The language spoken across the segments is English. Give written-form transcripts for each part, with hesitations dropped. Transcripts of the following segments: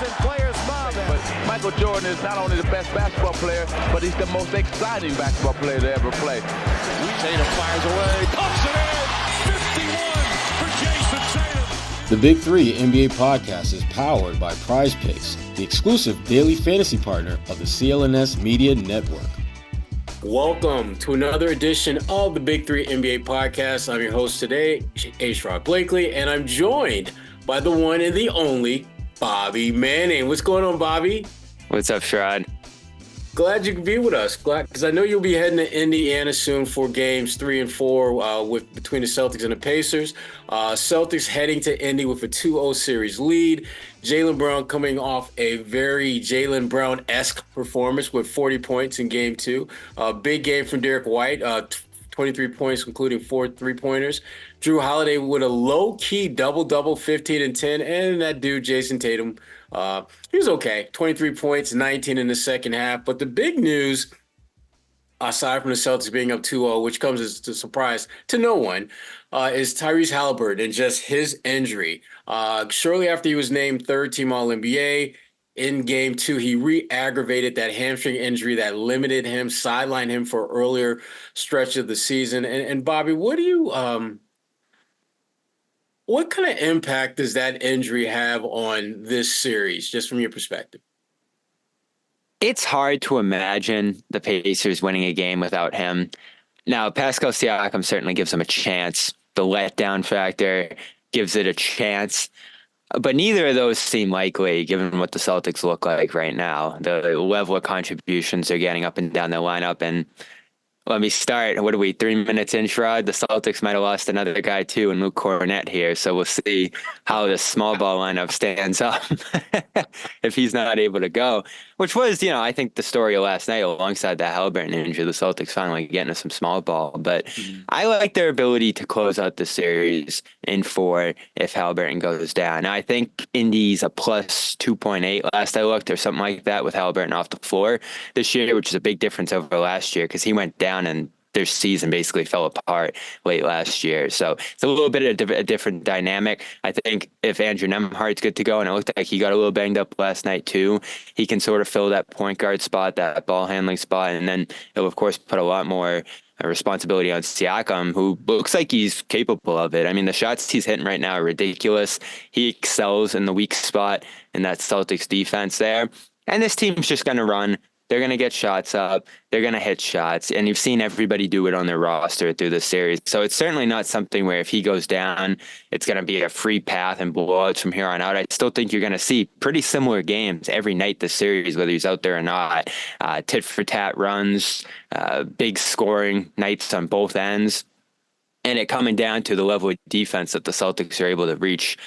and players mob him. But Michael Jordan is not only the best basketball player, but he's the most exciting basketball player to ever play. Tatum fires away, pumps it in, 51 for Jayson Tatum. The Big Three NBA podcast is powered by Prize Picks, the exclusive daily fantasy partner of the CLNS Media Network. Welcome to another edition of the Big Three NBA podcast. I'm your host today, Sherrod Blakely, and I'm joined by the one and the only Bobby Manning. What's going on, Bobby? What's up, Sherrod? Glad you could be with us. Glad, because I know you'll be heading to Indiana soon for games 3 and 4 between the Celtics and the Pacers. Celtics heading to Indy with a 2-0 series lead. Jaylen Brown coming off a very Jaylen Brown-esque performance with 40 points in game 2. Big game from Derek White, 23 points, including 4 3-pointers. Jrue Holiday with a low-key double-double, 15 and 10. And that dude, Jayson Tatum, he was okay. 23 points, 19 in the second half. But the big news, aside from the Celtics being up 2-0, which comes as a surprise to no one, is Tyrese Haliburton and just his injury. Shortly after he was named third-team All-NBA, in game 2, he re-aggravated that hamstring injury that limited him, sidelined him for earlier stretch of the season. And Bobby, what kind of impact does that injury have on this series, just from your perspective? It's hard to imagine the Pacers winning a game without him. Now, Pascal Siakam certainly gives them a chance. The letdown factor gives it a chance. But neither of those seem likely, given what the Celtics look like right now. The level of contributions they're getting up and down the lineup. And let me start. What are we, 3 minutes in, Sherrod? The Celtics might have lost another guy, too, in Luke Cornett here. So we'll see how the small ball lineup stands up if he's not able to go. Which was, I think the story of last night alongside that Haliburton injury, the Celtics finally getting to some small ball. But I like their ability to close out the series in 4 if Haliburton goes down. Now, I think Indy's a plus 2.8 last I looked or something like that with Haliburton off the floor this year, which is a big difference over last year because he went down and their season basically fell apart late last year. So it's a little bit of a different dynamic. I think if Andrew Nembhard's good to go, and it looked like he got a little banged up last night too, he can sort of fill that point guard spot, that ball handling spot, and then it'll, of course, put a lot more responsibility on Siakam, who looks like he's capable of it. I mean, the shots he's hitting right now are ridiculous. He excels in the weak spot in that Celtics defense there. And this team's just going to run. They're going to get shots up. They're going to hit shots. And you've seen everybody do it on their roster through the series. So it's certainly not something where if he goes down, it's going to be a free path and blowouts from here on out. I still think you're going to see pretty similar games every night this series, whether he's out there or not. Tit-for-tat runs, big scoring nights on both ends. And it coming down to the level of defense that the Celtics are able to reach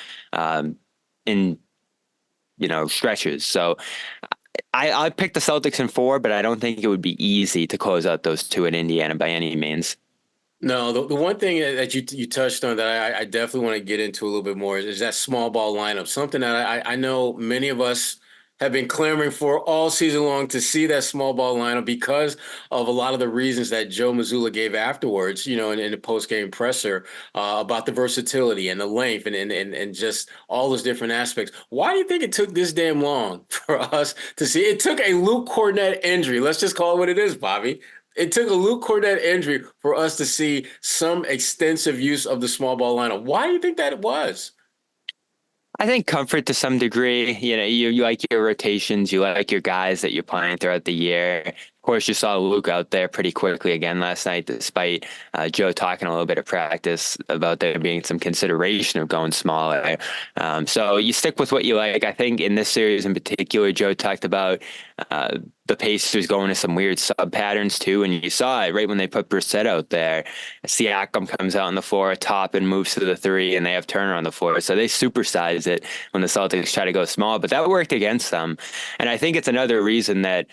in stretches. So I picked the Celtics in 4, but I don't think it would be easy to close out those two at Indiana by any means. No, the one thing that you touched on that I definitely want to get into a little bit more is that small ball lineup, something that I know many of us have been clamoring for all season long to see that small ball lineup because of a lot of the reasons that Joe Mazzulla gave afterwards, in the post-game presser about the versatility and the length and just all those different aspects. Why do you think it took this damn long for us to see? It took a Luke Cornett injury. Let's just call it what it is, Bobby. It took a Luke Cornett injury for us to see some extensive use of the small ball lineup. Why do you think that it was? I think comfort to some degree. You like your rotations, you like your guys that you're playing throughout the year. Of course, you saw Luke out there pretty quickly again last night, despite Joe talking a little bit of practice about there being some consideration of going smaller. So you stick with what you like. I think in this series in particular, Joe talked about the Pacers going to some weird sub patterns too, and you saw it right when they put Brissett out there. Siakam comes out on the floor, top and moves to the 3, and they have Turner on the floor. So they supersize it when the Celtics try to go small, but that worked against them. And I think it's another reason that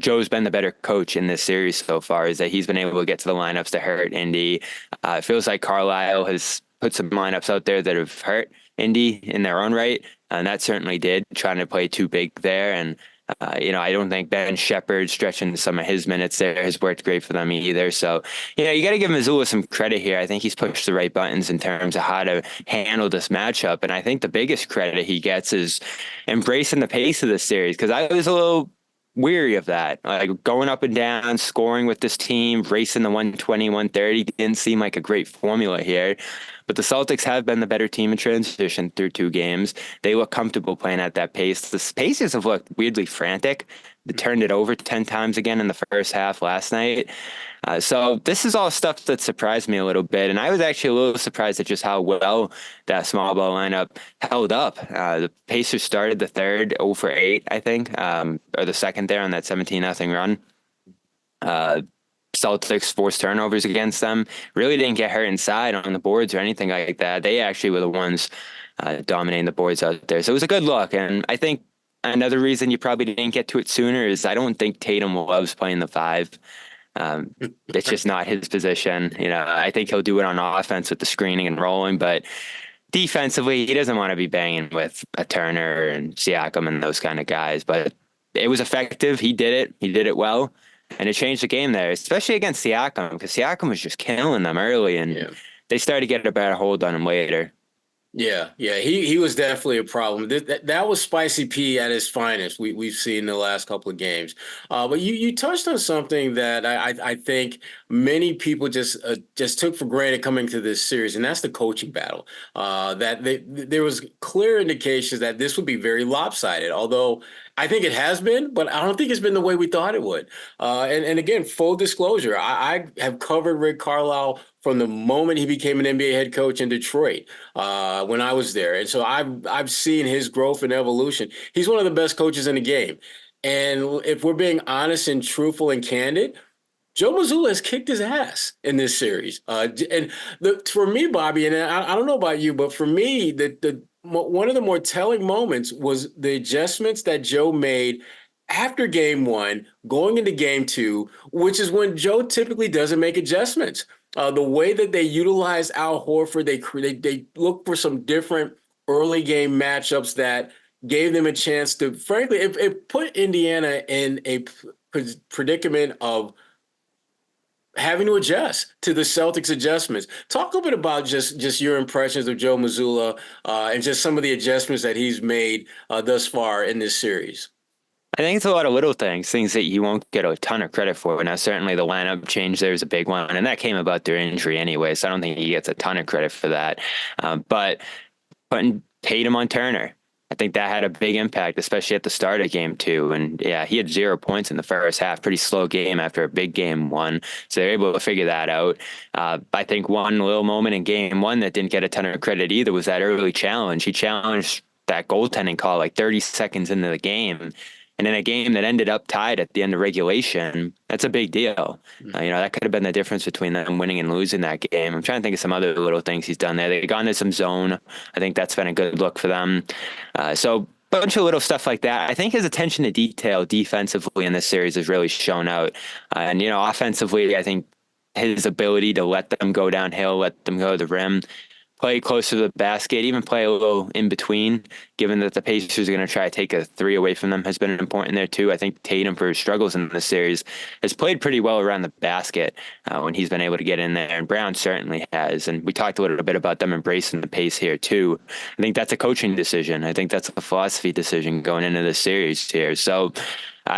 Joe's been the better coach in this series so far, is that he's been able to get to the lineups to hurt Indy. It feels like Carlisle has put some lineups out there that have hurt Indy in their own right, and that certainly did, trying to play too big there. And I don't think Ben Shepherd stretching some of his minutes there has worked great for them either. So, you got to give Mazzulla some credit here. I think he's pushed the right buttons in terms of how to handle this matchup. And I think the biggest credit he gets is embracing the pace of this series, because I was a little weary of that. Like going up and down, scoring with this team, racing the 120, 130 didn't seem like a great formula here. But the Celtics have been the better team in transition through 2 games. They look comfortable playing at that pace. The Pacers have looked weirdly frantic. They turned it over 10 times again in the first half last night. So this is all stuff that surprised me a little bit. And I was actually a little surprised at just how well that small ball lineup held up. The Pacers started the third 0 for 8, I think, or the second there on that 17-0 run. Celtics forced turnovers against them. Really didn't get hurt inside on the boards or anything like that. They actually were the ones dominating the boards out there. So it was a good look. And I think another reason you probably didn't get to it sooner is I don't think Tatum loves playing the 5. It's just not his position. I think he'll do it on offense with the screening and rolling, but defensively, he doesn't want to be banging with a Turner and Siakam and those kind of guys. But it was effective. He did it. He did it well. And it changed the game there, especially against Siakam, because Siakam was just killing them early, and they started to get a better hold on him later. Yeah, he was definitely a problem. That was Spicy P at his finest. We've seen the last couple of games. But you touched on something that I think many people just took for granted coming to this series, and that's the coaching battle. There was clear indications that this would be very lopsided, although I think it has been, but I don't think it's been the way we thought it would. And again, full disclosure, I have covered Rick Carlisle from the moment he became an NBA head coach in Detroit when I was there. And so I've seen his growth and evolution. He's one of the best coaches in the game. And if we're being honest and truthful and candid, Joe Mazzulla has kicked his ass in this series. For me, Bobby, and I don't know about you, but for me, one of the more telling moments was the adjustments that Joe made after game 1, going into game 2, which is when Joe typically doesn't make adjustments. The way that they utilize Al Horford, they look for some different early game matchups that gave them a chance to, frankly, it put Indiana in a predicament of having to adjust to the Celtics adjustments. Talk a little bit about just your impressions of Joe Mazzulla and just some of the adjustments that he's made thus far in this series. I think it's a lot of little things that you won't get a ton of credit for. Now, certainly the lineup change there is a big one, and that came about their injury anyway, so I don't think he gets a ton of credit for that. But putting Tatum on Turner, I think that had a big impact, especially at the start of game 2. And yeah, he had 0 points in the first half, pretty slow game after a big game 1. So they're able to figure that out. I think one little moment in game 1 that didn't get a ton of credit either was that early challenge. He challenged that goaltending call like 30 seconds into the game. And in a game that ended up tied at the end of regulation, that's a big deal. That could have been the difference between them winning and losing that game. I'm trying to think of some other little things he's done there. They've gone to some zone. I think that's been a good look for them. So a bunch of little stuff like that. I think his attention to detail defensively in this series has really shown out. And offensively, I think his ability to let them go downhill, let them go to the rim, play close to the basket, even play a little in between, given that the Pacers are going to try to take a 3 away from them, has been important there too. I think Tatum, for his struggles in this series, has played pretty well around the basket when he's been able to get in there, and Brown certainly has. And we talked a little bit about them embracing the pace here too. I think that's a coaching decision. I think that's a philosophy decision going into this series here. So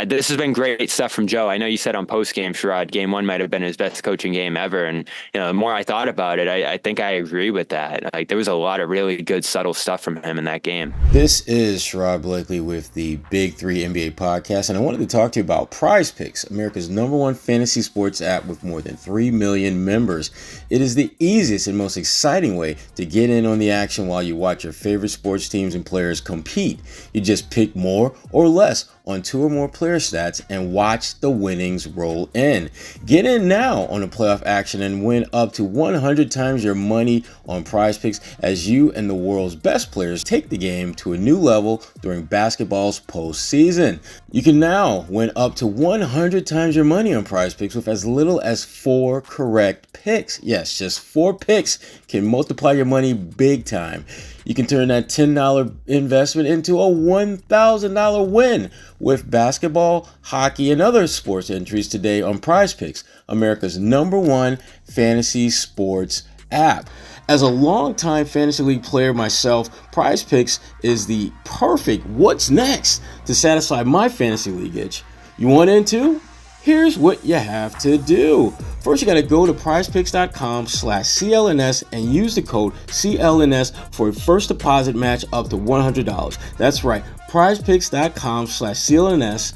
this has been great stuff from Joe. I know you said on post-game, Sherrod, game 1 might have been his best coaching game ever. And, the more I thought about it, I think I agree with that. Like, there was a lot of really good, subtle stuff from him in that game. This is Sherrod Blakely with the Big 3 NBA podcast, and I wanted to talk to you about Prize Picks, America's #1 fantasy sports app with more than 3 million members. It is the easiest and most exciting way to get in on the action while you watch your favorite sports teams and players compete. You just pick more or less on 2 or more player stats and watch the winnings roll in. Get in now on the playoff action and win up to 100 times your money on Prize Picks as you and the world's best players take the game to a new level during basketball's postseason. You can now win up to 100 times your money on Prize Picks with as little as 4 correct picks. Yes, just 4 picks can multiply your money big time. You can turn that $10 investment into a $1,000 win with basketball, hockey, and other sports entries today on Prize Picks, America's #1 fantasy sports app. As a longtime fantasy league player myself, Prize Picks is the perfect what's next to satisfy my fantasy league itch. You want into? Here's what you have to do. First, you got to go to prizepicks.com/CLNS and use the code CLNS for a first deposit match up to $100. That's right, prizepicks.com/CLNS.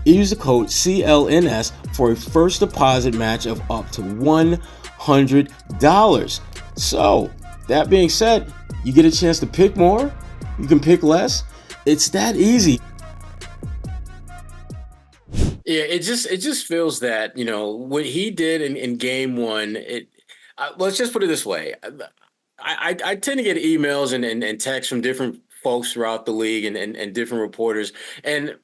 Use the code CLNS for a first deposit match of up to $100. So, that being said, you get a chance to pick more, you can pick less. It's that easy. Yeah, it just feels that, what he did in game one, let's just put it this way. I tend to get emails and texts from different folks throughout the league and different reporters, and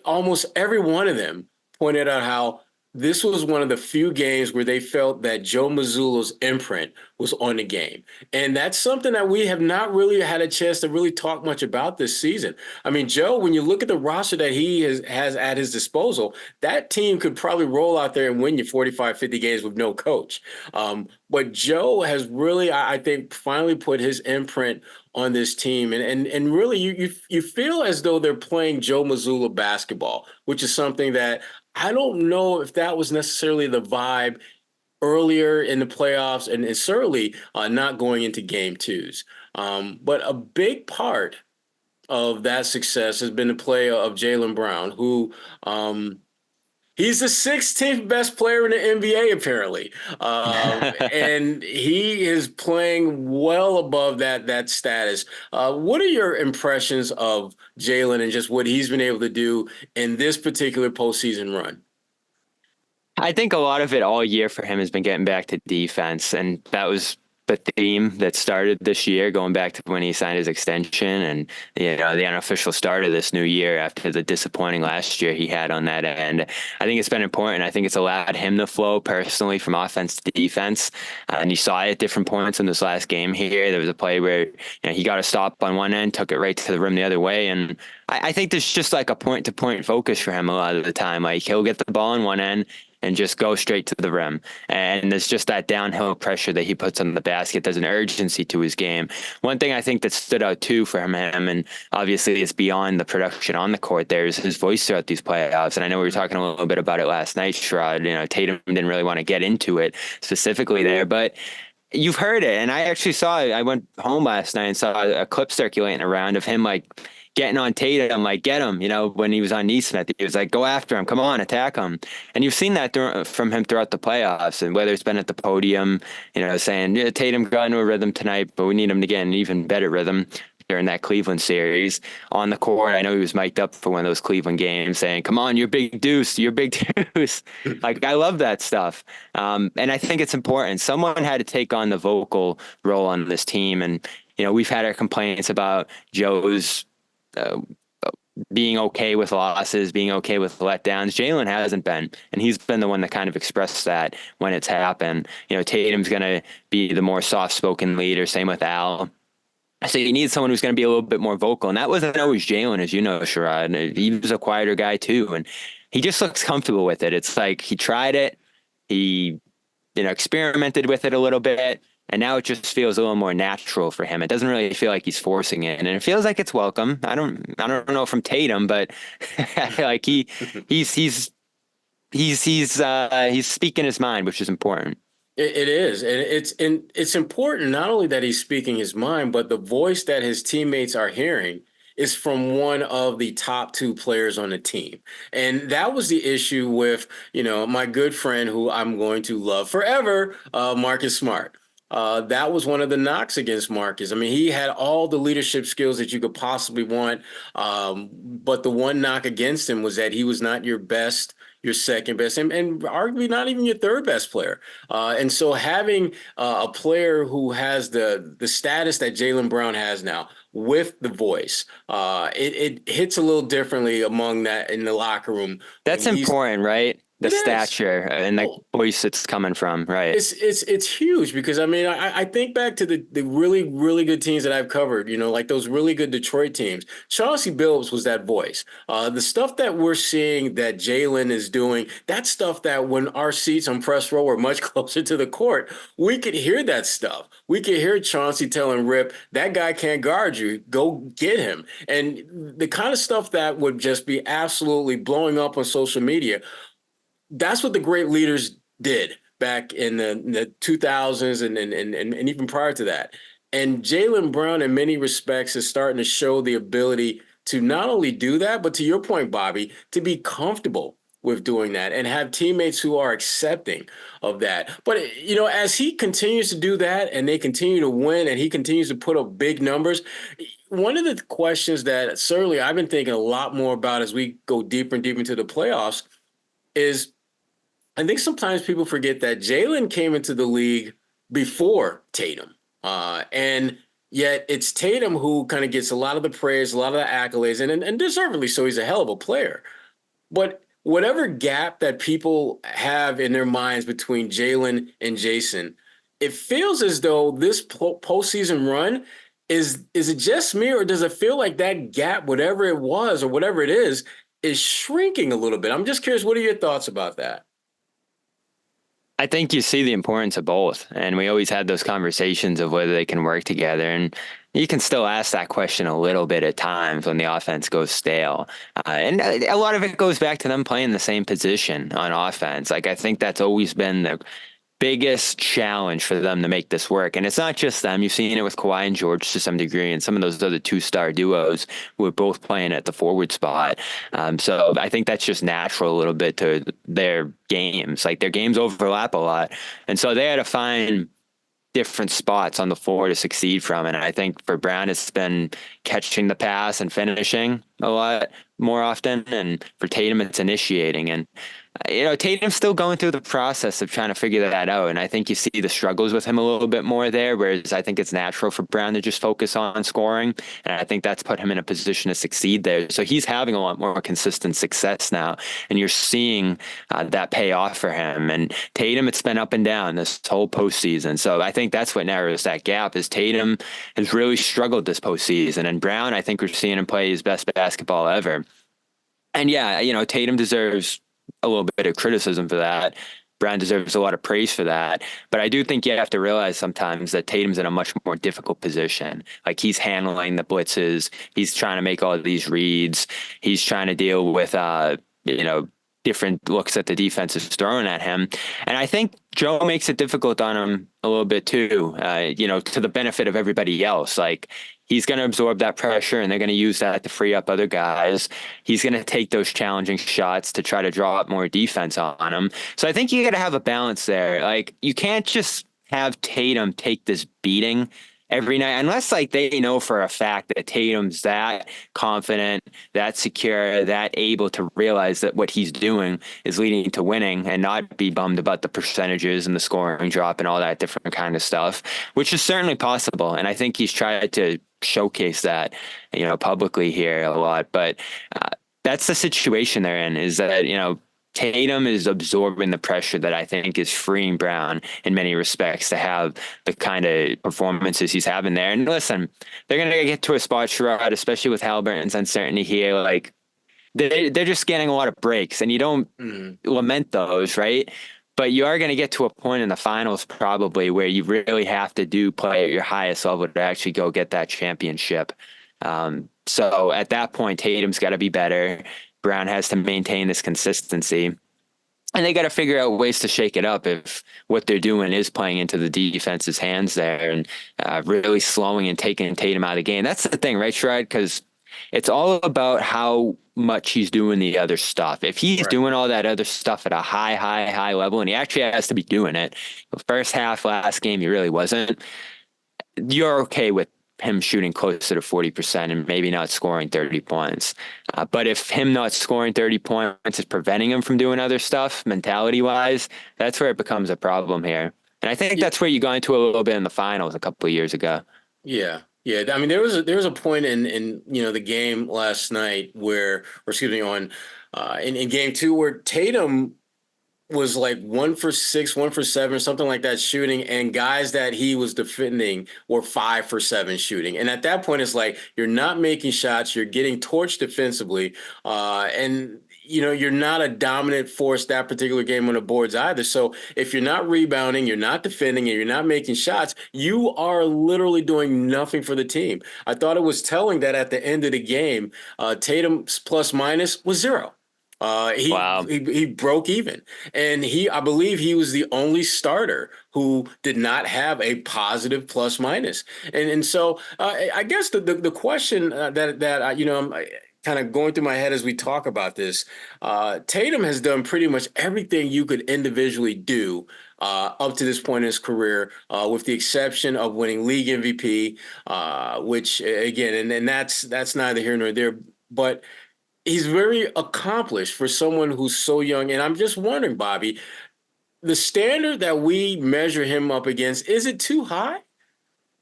almost every one of them pointed out how this was one of the few games where they felt that Joe Mazzulla's imprint was on the game. And that's something that we have not really had a chance to really talk much about this season. I mean, Joe, when you look at the roster that he has at his disposal, that team could probably roll out there and win you 45, 50 games with no coach. But Joe has really, I think, finally put his imprint on this team. And really, you feel as though they're playing Joe Mazzulla basketball, which is something that I don't know if that was necessarily the vibe earlier in the playoffs, and certainly not going into game twos. But a big part of that success has been the play of Jaylen Brown, who he's the 16th best player in the NBA, apparently. And he is playing well above that status. What are your impressions of Jaylen and just what he's been able to do in this particular postseason run? I think a lot of it all year for him has been getting back to defense, and that was the theme that started this year, going back to when he signed his extension and the unofficial start of this new year after the disappointing last year he had on that end. I think it's been important. I think it's allowed him to flow personally from offense to defense, and you saw it at different points in this last game here. There was a play where he got a stop on one end, took it right to the rim the other way, and I think there's just like a point-to-point focus for him a lot of the time. Like, he'll get the ball on one end and just go straight to the rim. And there's just that downhill pressure that he puts on the basket. There's an urgency to his game. One thing I think that stood out too for him, and obviously it's beyond the production on the court, there's his voice throughout these playoffs. And I know we were talking a little bit about it last night, Sherrod. Tatum didn't really want to get into it specifically there, but you've heard it. And I actually I went home last night and saw a clip circulating around of him getting on Tatum, get him, when he was on Neesmith. He was like, go after him, come on, attack him. And you've seen that from him throughout the playoffs, and whether it's been at the podium, saying, Tatum got into a rhythm tonight, but we need him to get an even better rhythm during that Cleveland series. On the court, I know he was mic'd up for one of those Cleveland games saying, come on, you're big deuce, you're big deuce. I love that stuff. And I think it's important. Someone had to take on the vocal role on this team. And, we've had our complaints about Joe's being okay with losses, being okay with letdowns. Jaylen hasn't been, and he's been the one that kind of expressed that when it's happened. Tatum's going to be the more soft-spoken leader, same with Al. So you need someone who's going to be a little bit more vocal, and that wasn't always Jaylen, as you know, Sherrod. He was a quieter guy too, and he just looks comfortable with it. It's like he tried it, he experimented with it a little bit, and now it just feels a little more natural for him. It doesn't really feel like he's forcing it, and it feels like it's welcome. I don't know from Tatum, but he's speaking his mind, which is important. It is, and it's important not only that he's speaking his mind, but the voice that his teammates are hearing is from one of the top two players on the team. And that was the issue with, my good friend who I'm going to love forever, Marcus Smart. That was one of the knocks against Marcus. I mean, he had all the leadership skills that you could possibly want. But the one knock against him was that he was not your best, your second best, and arguably not even your third best player. And so having a player who has the status that Jaylen Brown has now with the voice, it hits a little differently among that in the locker room. That's important, right? the It is. stature and the voice it's coming from, right? It's huge because I mean I think back to the really really good teams that I've covered, like those really good Detroit teams. Chauncey Billups was that voice. The stuff that we're seeing that Jaylen is doing, that stuff that when our seats on press row were much closer to the court, we could hear that stuff. We could hear Chauncey telling Rip, that guy can't guard you, go get him. And the kind of stuff that would just be absolutely blowing up on social media. That's what the great leaders did back in the 2000s and even prior to that. And Jaylen Brown, in many respects, is starting to show the ability to not only do that, but to your point, Bobby, to be comfortable with doing that and have teammates who are accepting of that. But, as he continues to do that and they continue to win and he continues to put up big numbers, one of the questions that certainly I've been thinking a lot more about as we go deeper and deeper into the playoffs is I think sometimes people forget that Jaylen came into the league before Tatum. And yet it's Tatum who kind of gets a lot of the praise, a lot of the accolades, and deservedly so. He's a hell of a player. But whatever gap that people have in their minds between Jaylen and Jayson, it feels as though this postseason run is it just me, or does it feel like that gap, whatever it was or whatever it is shrinking a little bit? I'm just curious, what are your thoughts about that? I think you see the importance of both. And we always had those conversations of whether they can work together. And you can still ask that question a little bit at times when the offense goes stale. And a lot of it goes back to them playing the same position on offense. Like, I think that's always been the biggest challenge for them to make this work. And it's not just them. You've seen it with Kawhi and George to some degree, and some of those other two-star duos who are both playing at the forward spot. So I think that's just natural a little bit to their games. Like, their games overlap a lot. And so they had to find different spots on the floor to succeed from. And I think for Brown, it's been catching the pass and finishing a lot more often. And for Tatum, it's initiating. And Tatum's still going through the process of trying to figure that out. And I think you see the struggles with him a little bit more there, whereas I think it's natural for Brown to just focus on scoring. And I think that's put him in a position to succeed there. So he's having a lot more consistent success now. And you're seeing that pay off for him. And Tatum, it's been up and down this whole postseason. So I think that's what narrows that gap is Tatum has really struggled this postseason. And Brown, I think we're seeing him play his best basketball ever. And yeah, Tatum deserves a little bit of criticism for that. Brown deserves a lot of praise for that. But I do think you have to realize sometimes that Tatum's in a much more difficult position. Like, he's handling the blitzes. He's trying to make all of these reads. He's trying to deal with, different looks that the defense is throwing at him. And I think Joe makes it difficult on him a little bit too, to the benefit of everybody else. Like, he's going to absorb that pressure and they're going to use that to free up other guys. He's going to take those challenging shots to try to draw up more defense on him. So I think you got to have a balance there. Like, you can't just have Tatum take this beating every night, unless they know for a fact that Tatum's that confident, that secure, that able to realize that what he's doing is leading to winning and not be bummed about the percentages and the scoring drop and all that different kind of stuff, which is certainly possible. And I think he's tried to showcase that, publicly here a lot. But that's the situation they're in, is that, Tatum is absorbing the pressure that I think is freeing Brown in many respects to have the kind of performances he's having there. And listen, they're going to get to a spot, Sherrod, especially with Haliburton's uncertainty here. Like, they're just getting a lot of breaks, and you don't lament those, right? But you are going to get to a point in the finals probably where you really have to play at your highest level to actually go get that championship. So at that point, Tatum's got to be better. Brown has to maintain this consistency, and they got to figure out ways to shake it up if what they're doing is playing into the defense's hands there and really slowing and taking Tatum out of the game. That's the thing, right, Sherrod? Because it's all about how much he's doing the other stuff. If he's doing all that other stuff at a high level, and he actually has to be doing it, the first half last game he really wasn't, you're okay with him shooting closer to 40% and maybe not scoring 30 points. But if him not scoring 30 points is preventing him from doing other stuff, mentality-wise, that's where it becomes a problem here. And I think that's where you got into a little bit in the finals a couple of years ago. Yeah. I mean, there was a point in the game last night in game two where Tatum was like 1 for 6, 1 for 7, something like that shooting, and guys that he was defending were 5 for 7 shooting. And at that point, it's like you're not making shots, you're getting torched defensively, and you're not a dominant force that particular game on the boards either. So if you're not rebounding, you're not defending, and you're not making shots, you are literally doing nothing for the team. I thought it was telling that at the end of the game, Tatum's plus minus was 0. Wow. He broke even, and I believe he was the only starter who did not have a positive plus minus. And so I guess the question that I'm kind of going through my head as we talk about this, Tatum has done pretty much everything you could individually do up to this point in his career, with the exception of winning league MVP, which again, and that's neither here nor there, but he's very accomplished for someone who's so young. And I'm just wondering, Bobby, the standard that we measure him up against, is it too high?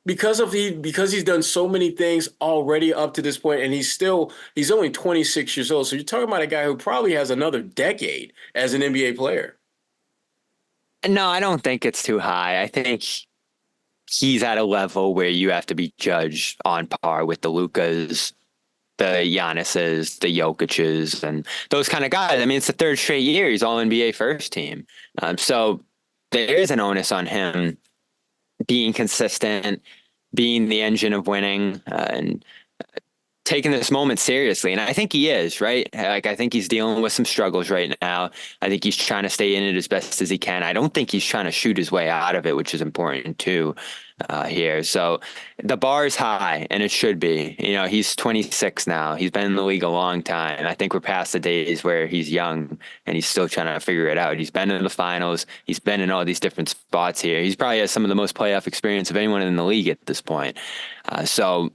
Because he's done so many things already up to this point, and he's only 26 years old. So you're talking about a guy who probably has another decade as an NBA player. No, I don't think it's too high. I think he's at a level where you have to be judged on par with the Lukas, the Giannis's, the Jokic's, and those kind of guys. I mean, it's the third straight year he's all NBA first team. So there is an onus on him being consistent, being the engine of winning, and taking this moment seriously. And I think he is, right? Like, I think he's dealing with some struggles right now. I think he's trying to stay in it as best as he can. I don't think he's trying to shoot his way out of it, which is important too, here. So the bar is high, and it should be. He's 26 now. He's been in the league a long time. I think we're past the days where he's young and he's still trying to figure it out. He's been in the finals. He's been in all these different spots here. He's probably has some of the most playoff experience of anyone in the league at this point. So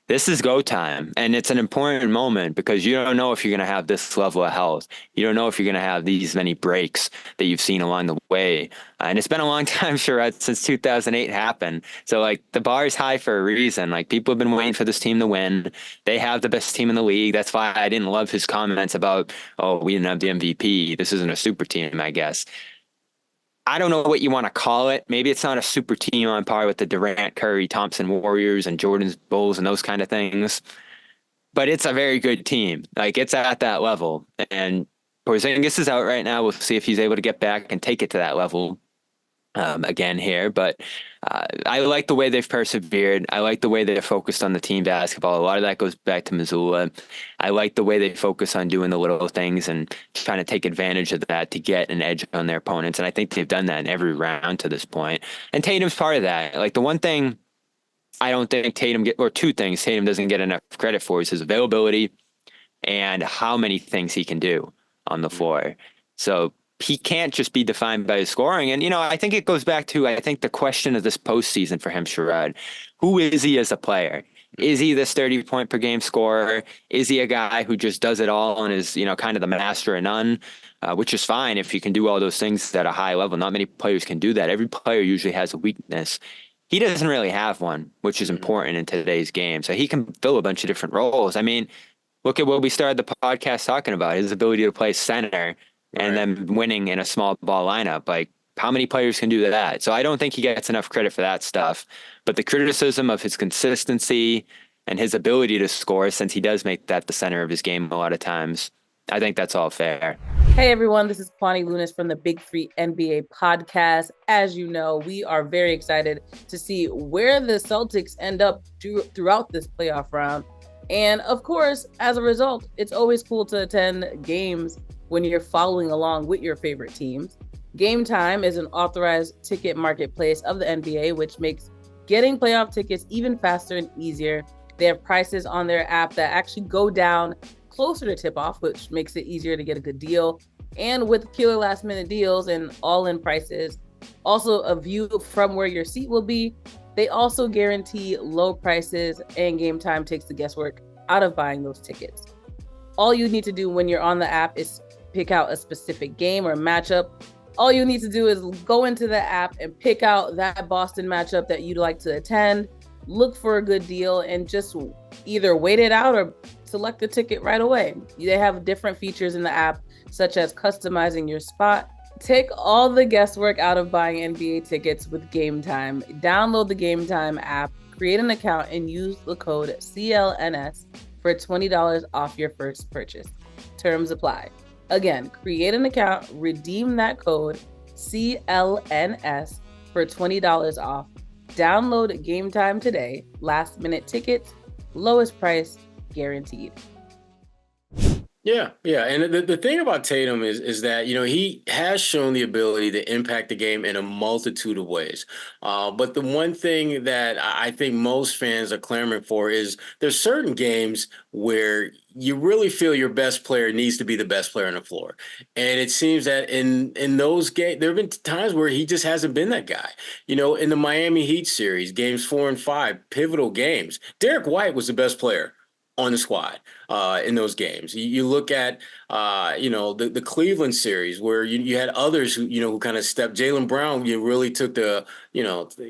this is go time, and it's an important moment because you don't know if you're going to have this level of health. You don't know if you're going to have these many breaks that you've seen along the way. And it's been a long time, Sherrod, since 2008 happened. So, like, the bar is high for a reason. Like, people have been waiting for this team to win. They have the best team in the league. That's why I didn't love his comments about, we didn't have the MVP. This isn't a super team, I guess. I don't know what you want to call it. Maybe it's not a super team on par with the Durant, Curry, Thompson Warriors and Jordan's Bulls and those kind of things. But it's a very good team. Like, it's at that level. And Porzingis is out right now. We'll see if he's able to get back and take it to that level again here. But I like the way they've persevered. I like the way they're focused on the team basketball. A lot of that goes back to Mazzulla. I like the way they focus on doing the little things and trying to take advantage of that to get an edge on their opponents. And I think they've done that in every round to this point. And Tatum's part of that. Like, the one thing I don't think two things Tatum doesn't get enough credit for is his availability and how many things he can do on the floor. So he can't just be defined by his scoring. And, I think it goes back to, the question of this postseason for him, Sherrod. Who is he as a player? Is he this 30-point per game scorer? Is he a guy who just does it all and is, kind of the master of none, which is fine if you can do all those things at a high level. Not many players can do that. Every player usually has a weakness. He doesn't really have one, which is important in today's game. So he can fill a bunch of different roles. I mean, look at what we started the podcast talking about, his ability to play center and then winning in a small ball lineup. Like, how many players can do that? So I don't think he gets enough credit for that stuff. But the criticism of his consistency and his ability to score, since he does make that the center of his game a lot of times, I think that's all fair. Hey, everyone. This is Kwani Lunis from the Big 3 NBA podcast. As you know, we are very excited to see where the Celtics end up throughout this playoff round. And of course, as a result, it's always cool to attend games when you're following along with your favorite teams. GameTime is an authorized ticket marketplace of the NBA, which makes getting playoff tickets even faster and easier. They have prices on their app that actually go down closer to tip-off, which makes it easier to get a good deal. And with killer last-minute deals and all-in prices, also a view from where your seat will be, they also guarantee low prices, and GameTime takes the guesswork out of buying those tickets. All you need to do when you're on the app is pick out a specific game or matchup. All you need to do is go into the app and pick out that Boston matchup that you'd like to attend, look for a good deal, and just either wait it out or select the ticket right away. They have different features in the app, such as customizing your spot, Take all the guesswork out of buying NBA tickets with GameTime. Download the GameTime app, create an account, and use the code CLNS for $20 off your first purchase. Terms apply. Again, create an account, redeem that code CLNS for $20 off. Download GameTime today. Last minute tickets, lowest price guaranteed. Yeah, yeah. And the thing about Tatum is that, he has shown the ability to impact the game in a multitude of ways. But the one thing that I think most fans are clamoring for is there's certain games where you really feel your best player needs to be the best player on the floor. And it seems that in those games, there have been times where he just hasn't been that guy. In the Miami Heat series, games 4 and 5, pivotal games, Derek White was the best player on the squad in those games. You look at, the Cleveland series where you had others who kind of stepped. Jaylen Brown, really took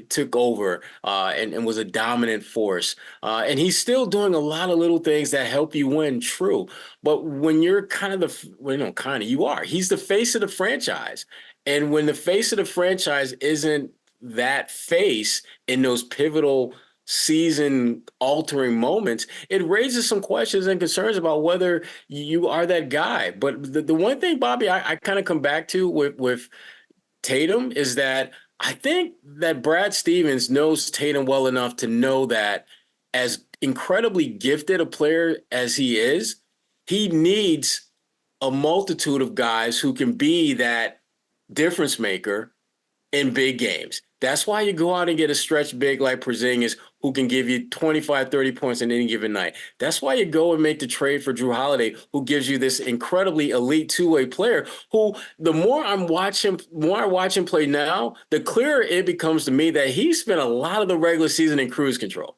took over and was a dominant force. And he's still doing a lot of little things that help you win, true. But when you're he's the face of the franchise. And when the face of the franchise isn't that face in those pivotal season altering moments, it raises some questions and concerns about whether you are that guy. But the one thing, Bobby, I kind of come back to with Tatum is that I think that Brad Stevens knows Tatum well enough to know that as incredibly gifted a player as he is, he needs a multitude of guys who can be that difference maker in big games. That's why you go out and get a stretch big like Porzingis who can give you 25, 30 points in any given night. That's why you go and make the trade for Jrue Holiday, who gives you this incredibly elite two-way player who the more I watch him play now, the clearer it becomes to me that he spent a lot of the regular season in cruise control.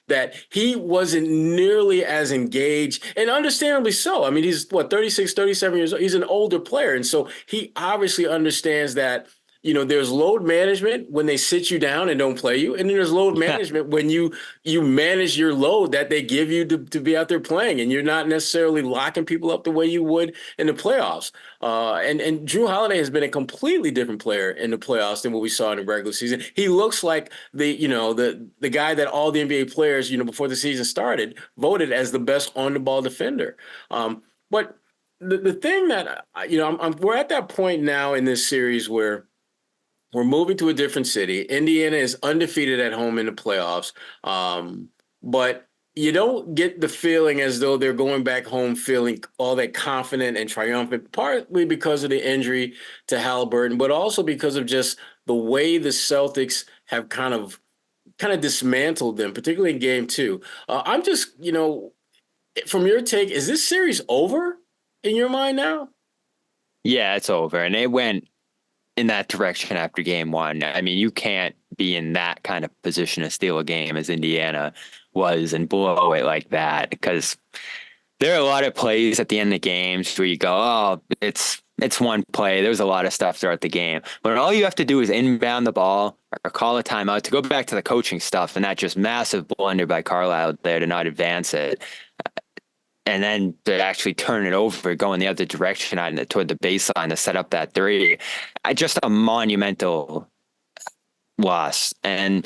That he wasn't nearly as engaged, and understandably so. I mean, he's 36, 37 years old. He's an older player. And so he obviously understands that, there's load management when they sit you down and don't play you. And then there's load management when you manage your load that they give you to be out there playing. And you're not necessarily locking people up the way you would in the playoffs. And Jrue Holiday has been a completely different player in the playoffs than what we saw in the regular season. He looks like the guy that all the NBA players, before the season started, voted as the best on-the-ball defender. But the thing that, we're at that point now in this series where we're moving to a different city. Indiana is undefeated at home in the playoffs. But you don't get the feeling as though they're going back home feeling all that confident and triumphant, partly because of the injury to Haliburton, but also because of just the way the Celtics have kind of dismantled them, particularly in game 2. I'm just, from your take, is this series over in your mind now? Yeah, it's over. And it went in that direction after game 1. I mean, you can't be in that kind of position to steal a game as Indiana was and blow it like that, because there are a lot of plays at the end of games where you go, oh, it's one play. There's a lot of stuff throughout the game. But all you have to do is inbound the ball or call a timeout, to go back to the coaching stuff and that just massive blunder by Carlisle there to not advance it. And then to actually turn it over, go in the other direction toward the baseline to set up that three. Just a monumental loss. And,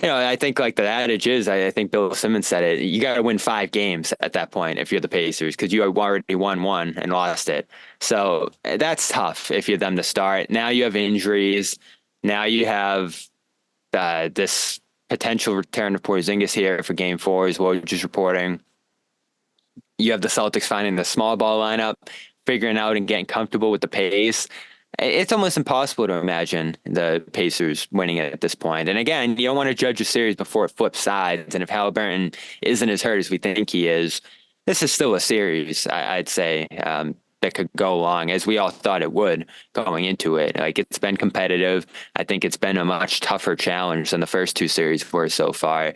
I think like the adage is, I think Bill Simmons said it, you got to win 5 games at that point if you're the Pacers, because you already won 1 and lost it. So that's tough if you're them to start. Now you have injuries. Now you have this potential return of Porzingis here for game 4 as well, just reporting. You have the Celtics finding the small ball lineup, figuring out and getting comfortable with the pace. It's almost impossible to imagine the Pacers winning it at this point. And again, you don't want to judge a series before it flips sides. And if Haliburton isn't as hurt as we think he is, this is still a series, I'd say, that could go long, as we all thought it would going into it. Like, it's been competitive. I think it's been a much tougher challenge than the first 2 series were so far.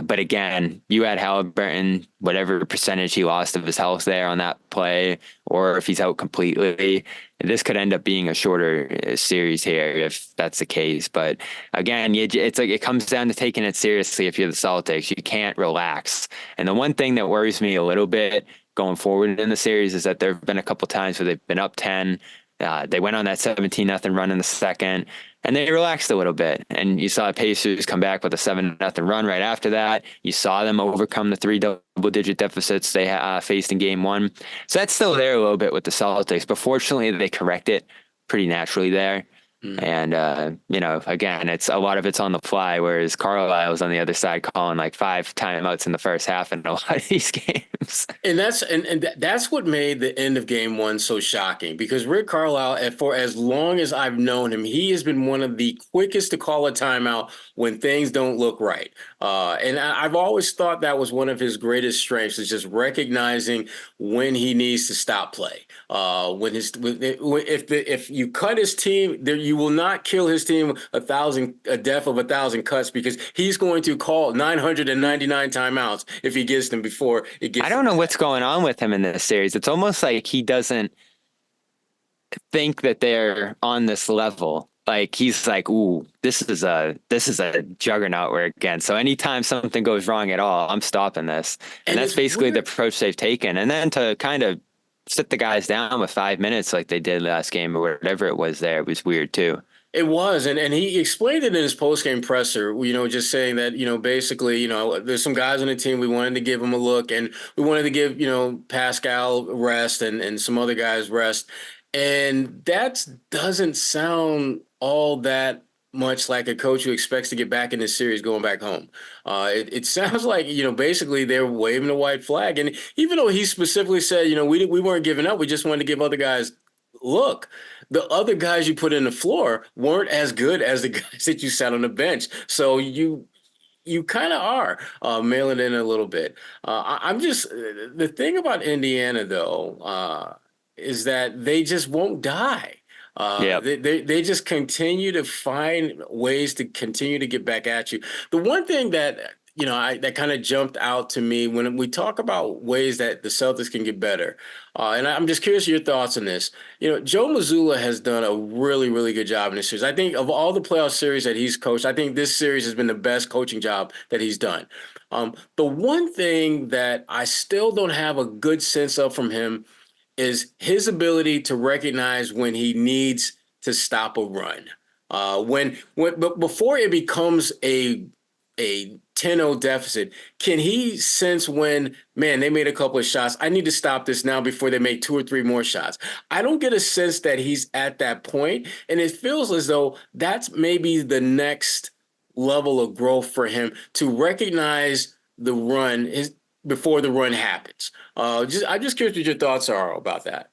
But again, you had Haliburton, whatever percentage he lost of his health there on that play, or if he's out completely, this could end up being a shorter series here if that's the case. But again, it's like it comes down to taking it seriously. If you're the Celtics, you can't relax. And the one thing that worries me a little bit going forward in the series is that there have been a couple times where they've been up 10, They went on that 17-0 run in the second, and they relaxed a little bit. And you saw the Pacers come back with a 7-0 run right after that. You saw them overcome the 3 double-digit deficits they faced in game one. So that's still there a little bit with the Celtics, but fortunately they correct it pretty naturally there. And, again, it's a lot of it's on the fly, whereas Carlisle's on the other side calling like 5 timeouts in the first half in a lot of these games. And that's what made the end of game one so shocking, because Rick Carlisle, for as long as I've known him, he has been one of the quickest to call a timeout when things don't look right. And I've always thought that was one of his greatest strengths, is just recognizing when he needs to stop play. If you cut his team, you will not kill his team a death of 1,000 cuts, because he's going to call 999 timeouts if he gets them before it gets. I don't know what's going on with him in this series. It's almost like he doesn't think that they're on this level. Like he's like, ooh, this is a juggernaut we're against. So anytime something goes wrong at all, I'm stopping this. And that's basically the approach they've taken. And then to kind of sit the guys down with 5 minutes like they did last game or whatever it was there was weird too. It was, and he explained it in his post-game presser, just saying that, basically, there's some guys on the team, we wanted to give them a look, and we wanted to give, Pascal rest and some other guys rest. And that doesn't sound all that much like a coach who expects to get back in this series going back home. It sounds like, basically they're waving a white flag. And even though he specifically said, we weren't giving up, we just wanted to give other guys look. The other guys you put in the floor weren't as good as the guys that you sat on the bench. So you kind of are mailing in a little bit. I'm just, the thing about Indiana, though, is that they just won't die. They just continue to find ways to continue to get back at you. The one thing that that kind of jumped out to me when we talk about ways that the Celtics can get better. And I'm just curious your thoughts on this. Joe Mazzulla has done a really, really good job in this series. I think of all the playoff series that he's coached, I think this series has been the best coaching job that he's done. The one thing that I still don't have a good sense of from him is his ability to recognize when he needs to stop a run. But before it becomes a 10-0 deficit, can he sense when, man, they made a couple of shots, I need to stop this now before they make 2 or 3 more shots? I don't get a sense that he's at that point, and it feels as though that's maybe the next level of growth for him, to recognize the run before the run happens. I'm just curious what your thoughts are about that.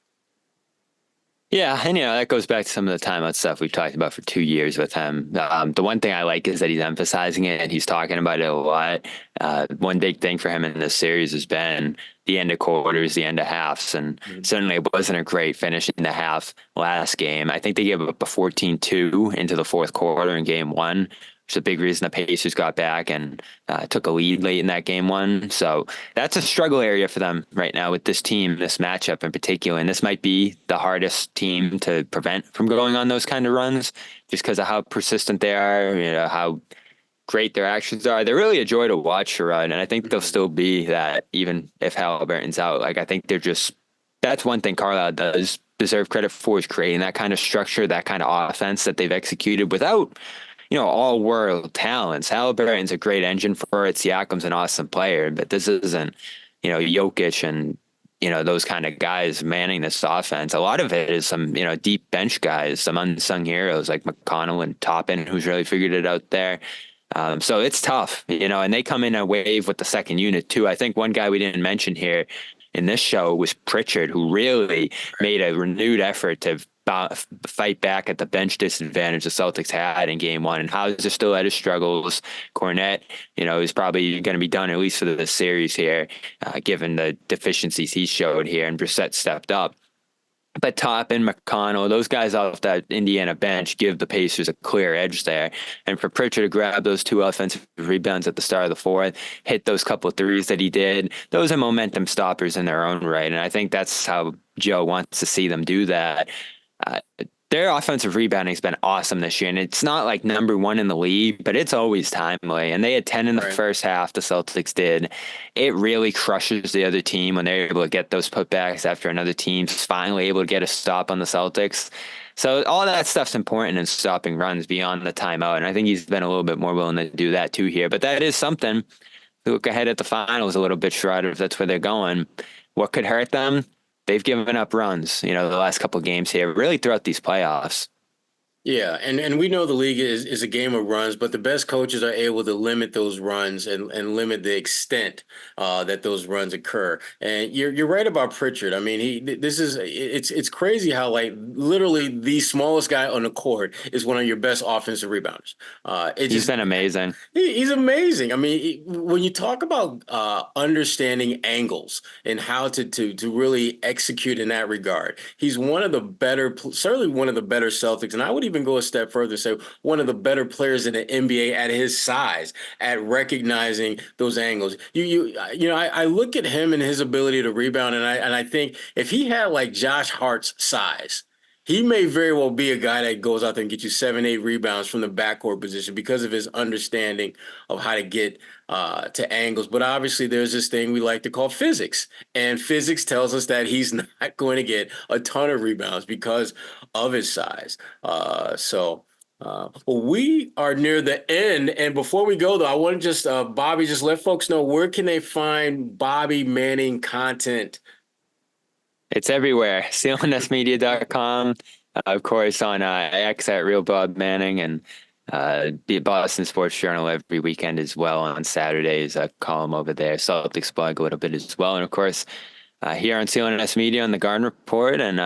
Yeah, and that goes back to some of the timeout stuff we've talked about for 2 years with him. The one thing I like is that he's emphasizing it and he's talking about it a lot. One big thing for him in this series has been the end of quarters, the end of halves, and certainly it wasn't a great finish in the half last game. I think they gave up a 14-2 into the fourth quarter in game one. It's a big reason the Pacers got back and took a lead late in that game one. So that's a struggle area for them right now with this team, this matchup in particular. And this might be the hardest team to prevent from going on those kind of runs, just because of how persistent they are, how great their actions are. They're really a joy to watch, Sherrod, and I think they'll still be that even if Haliburton's out. Like, I think that's one thing Carlisle does deserve credit for, is creating that kind of structure, that kind of offense that they've executed without all world talents. Haliburton's a great engine for it. Siakam's an awesome player, but this isn't, Jokic and, those kind of guys manning this offense. A lot of it is some, deep bench guys, some unsung heroes like McConnell and Toppin, who's really figured it out there. So it's tough, and they come in a wave with the second unit too. I think one guy we didn't mention here in this show was Pritchard, who really made a renewed effort to fight back at the bench disadvantage the Celtics had in game one. And Hauser still had his struggles. Cornette, is probably going to be done at least for this series here, given the deficiencies he showed here. And Brissett stepped up. But Toppin, McConnell, those guys off that Indiana bench give the Pacers a clear edge there. And for Pritchard to grab those 2 offensive rebounds at the start of the fourth, hit those couple of threes that he did, those are momentum stoppers in their own right. And I think that's how Joe wants to see them do that. their offensive rebounding has been awesome this year, and it's not like number one in the league, but it's always timely. And they had 10 in the first half, the Celtics did. It really crushes the other team when they're able to get those putbacks after another team's finally able to get a stop on the Celtics. So all that stuff's important in stopping runs beyond the timeout, and I think he's been a little bit more willing to do that too here. But that is something. Look ahead at the finals a little bit, Sherrod, if that's where they're going. What could hurt them? They've given up runs, the last couple of games here, really throughout these playoffs. Yeah, and we know the league is a game of runs, but the best coaches are able to limit those runs and limit the extent that those runs occur. And you're right about Pritchard. I mean, it's crazy how like literally the smallest guy on the court is one of your best offensive rebounders. He's been amazing. He's amazing. I mean, when you talk about understanding angles and how to really execute in that regard, he's one of the better, certainly one of the better Celtics, and I would even go a step further, say one of the better players in the NBA at his size at recognizing those angles. I look at him and his ability to rebound, and I think if he had like Josh Hart's size, he may very well be a guy that goes out there and gets you 7-8 rebounds from the backcourt position because of his understanding of how to get to angles. But obviously there's this thing we like to call physics, and physics tells us that he's not going to get a ton of rebounds because of his size. We are near the end. And before we go, though, I want to just, Bobby, just let folks know, where can they find Bobby Manning content? It's everywhere. CLNSmedia.com, of course, on X at Real Bob Manning, and the Boston Sports Journal every weekend as well on Saturdays, a column over there. Celtics blog a little bit as well. And, of course, here on CLNS Media on the Garden Report and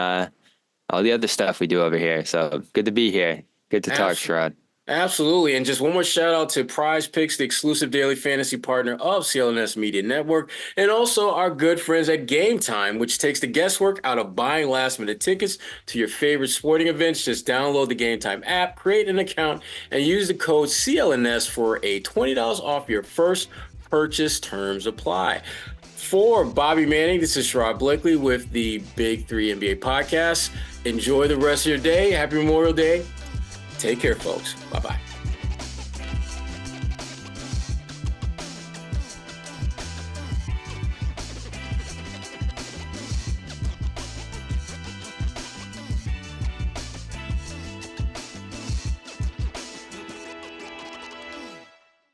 all the other stuff we do over here. So good to be here. Good to talk, Sherrod. Absolutely. And just one more shout out to Prize Picks, the exclusive daily fantasy partner of CLNS Media Network, and also our good friends at GameTime, which takes the guesswork out of buying last minute tickets to your favorite sporting events. Just download the GameTime app, create an account, and use the code CLNS for a $20 off your first purchase. Terms apply. For Bobby Manning, this is Sherrod Blakely with the Big 3 NBA podcast. Enjoy the rest of your day. Happy Memorial Day. Take care, folks. Bye-bye.